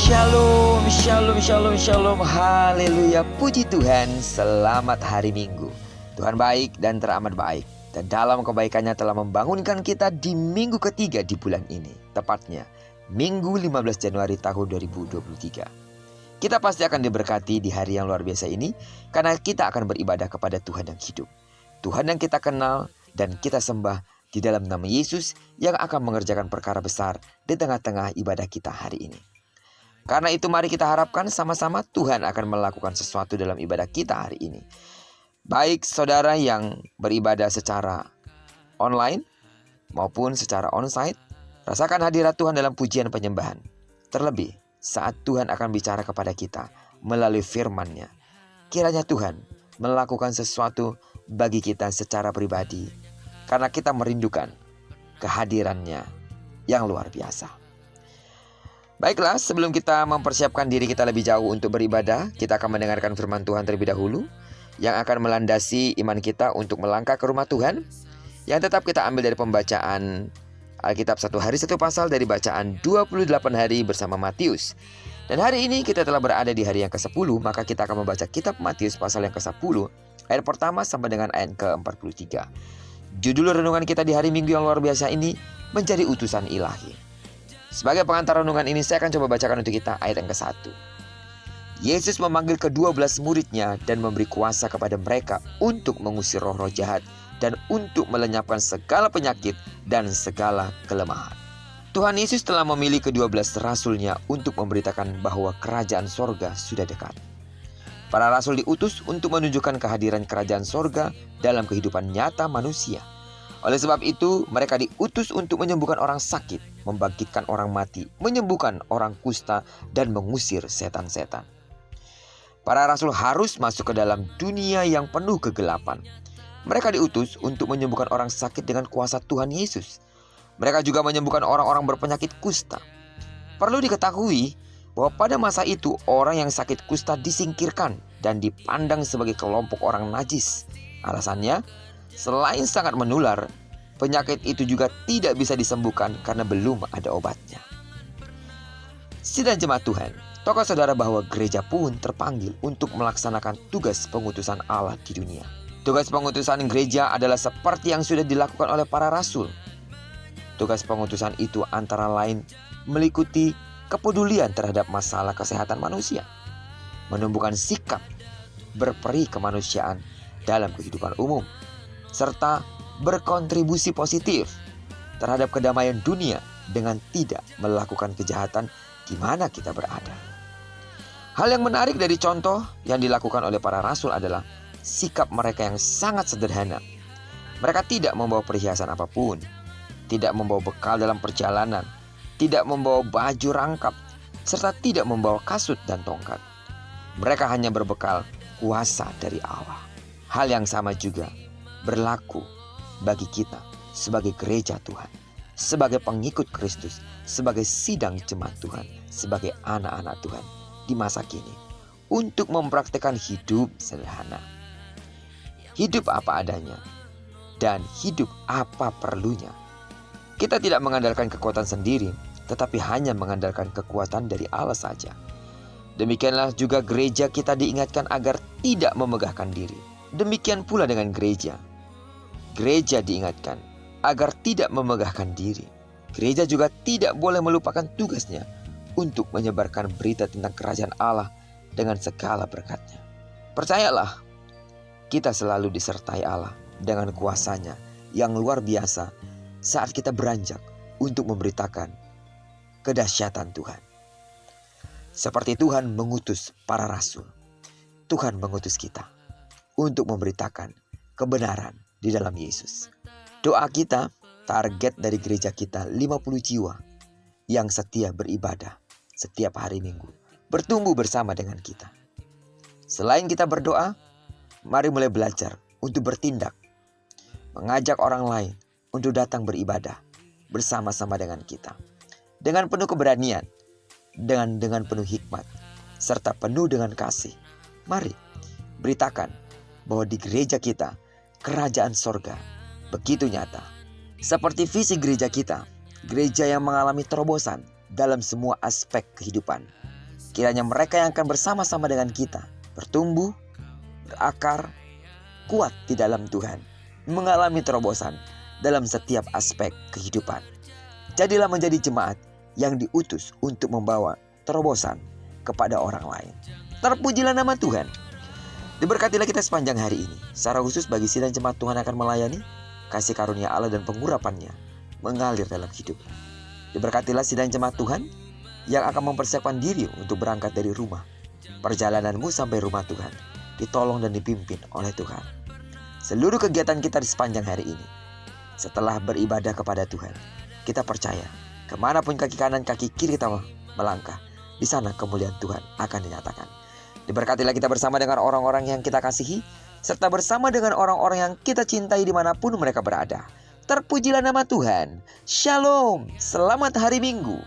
Shalom, shalom, shalom, shalom, haleluya, puji Tuhan, selamat hari Minggu. Tuhan baik dan teramat baik, dan dalam kebaikannya telah membangunkan kita di minggu ketiga di bulan ini. Tepatnya, Minggu 15 Januari tahun 2023. Kita pasti akan diberkati di hari yang luar biasa ini, karena kita akan beribadah kepada Tuhan yang hidup. Tuhan yang kita kenal dan kita sembah di dalam nama Yesus yang akan mengerjakan perkara besar di tengah-tengah ibadah kita hari ini. Karena itu mari kita harapkan sama-sama Tuhan akan melakukan sesuatu dalam ibadah kita hari ini. Baik saudara yang beribadah secara online maupun secara onsite, rasakan hadirat Tuhan dalam pujian penyembahan. Terlebih saat Tuhan akan bicara kepada kita melalui firman-Nya. Kiranya Tuhan melakukan sesuatu bagi kita secara pribadi, karena kita merindukan kehadiran-Nya yang luar biasa. Baiklah, sebelum kita mempersiapkan diri kita lebih jauh untuk beribadah, kita akan mendengarkan firman Tuhan terlebih dahulu yang akan melandasi iman kita untuk melangkah ke rumah Tuhan, yang tetap kita ambil dari pembacaan Alkitab satu hari satu pasal dari bacaan 28 hari bersama Matius. Dan hari ini kita telah berada di hari yang ke-10, maka kita akan membaca kitab Matius pasal yang ke-10 ayat pertama sampai dengan ayat ke-43. Judul renungan kita di hari Minggu yang luar biasa ini menjadi utusan ilahi. Sebagai pengantar renungan ini saya akan coba bacakan untuk kita ayat yang ke-1. Yesus memanggil ke-12 muridnya dan memberi kuasa kepada mereka untuk mengusir roh-roh jahat dan untuk melenyapkan segala penyakit dan segala kelemahan. Tuhan Yesus telah memilih ke-12 rasulnya untuk memberitakan bahwa kerajaan sorga sudah dekat. Para rasul diutus untuk menunjukkan kehadiran kerajaan sorga dalam kehidupan nyata manusia. Oleh sebab itu, mereka diutus untuk menyembuhkan orang sakit, membangkitkan orang mati, menyembuhkan orang kusta, dan mengusir setan-setan. Para rasul harus masuk ke dalam dunia yang penuh kegelapan. Mereka diutus untuk menyembuhkan orang sakit dengan kuasa Tuhan Yesus. Mereka juga menyembuhkan orang-orang berpenyakit kusta. Perlu diketahui bahwa pada masa itu, orang yang sakit kusta disingkirkan dan dipandang sebagai kelompok orang najis. Alasannya, selain sangat menular, penyakit itu juga tidak bisa disembuhkan karena belum ada obatnya. Sidang jemaat Tuhan, tahukah saudara bahwa gereja pun terpanggil untuk melaksanakan tugas pengutusan Allah di dunia? Tugas pengutusan gereja adalah seperti yang sudah dilakukan oleh para rasul. Tugas pengutusan itu antara lain meliputi kepedulian terhadap masalah kesehatan manusia, menumbuhkan sikap berperi kemanusiaan dalam kehidupan umum, serta berkontribusi positif terhadap kedamaian dunia dengan tidak melakukan kejahatan di mana kita berada. Hal yang menarik dari contoh yang dilakukan oleh para rasul adalah sikap mereka yang sangat sederhana. Mereka tidak membawa perhiasan apapun, tidak membawa bekal dalam perjalanan, tidak membawa baju rangkap, serta tidak membawa kasut dan tongkat. Mereka hanya berbekal kuasa dari Allah. Hal yang sama juga berlaku bagi kita sebagai gereja Tuhan, sebagai pengikut Kristus, sebagai sidang jemaat Tuhan, sebagai anak-anak Tuhan di masa kini, untuk mempraktikkan hidup sederhana, hidup apa adanya, dan hidup apa perlunya. Kita tidak mengandalkan kekuatan sendiri, tetapi hanya mengandalkan kekuatan dari Allah saja. Demikianlah juga gereja kita diingatkan agar tidak memegahkan diri. Demikian pula dengan gereja. Gereja diingatkan agar tidak memegahkan diri. Gereja juga tidak boleh melupakan tugasnya untuk menyebarkan berita tentang kerajaan Allah dengan segala berkat-Nya. Percayalah, kita selalu disertai Allah dengan kuasa-Nya yang luar biasa saat kita beranjak untuk memberitakan kedahsyatan Tuhan. Seperti Tuhan mengutus para rasul, Tuhan mengutus kita untuk memberitakan kebenaran di dalam Yesus. Doa kita, target dari gereja kita 50 jiwa yang setia beribadah setiap hari Minggu, bertumbuh bersama dengan kita. Selain kita berdoa, mari mulai belajar untuk bertindak, mengajak orang lain untuk datang beribadah bersama-sama dengan kita. Dengan penuh keberanian, dengan penuh hikmat, serta penuh dengan kasih. Mari beritakan bahwa di gereja kita, kerajaan sorga begitu nyata. Seperti visi gereja kita, gereja yang mengalami terobosan dalam semua aspek kehidupan. Kiranya mereka yang akan bersama-sama dengan kita bertumbuh, berakar, kuat di dalam Tuhan, mengalami terobosan dalam setiap aspek kehidupan. Jadilah menjadi jemaat yang diutus untuk membawa terobosan kepada orang lain. Terpujilah nama Tuhan. Diberkatilah kita sepanjang hari ini. Secara khusus bagi sidang jemaat Tuhan akan melayani, kasih karunia Allah dan pengurapannya mengalir dalam hidup. Diberkatilah sidang jemaat Tuhan yang akan mempersiapkan diri untuk berangkat dari rumah. Perjalananmu sampai rumah Tuhan ditolong dan dipimpin oleh Tuhan. Seluruh kegiatan kita di sepanjang hari ini, setelah beribadah kepada Tuhan, kita percaya kemanapun kaki kanan kaki kiri kita melangkah, di sana kemuliaan Tuhan akan dinyatakan. Diberkatilah kita bersama dengan orang-orang yang kita kasihi, serta bersama dengan orang-orang yang kita cintai dimanapun mereka berada. Terpujilah nama Tuhan. Shalom, selamat hari Minggu.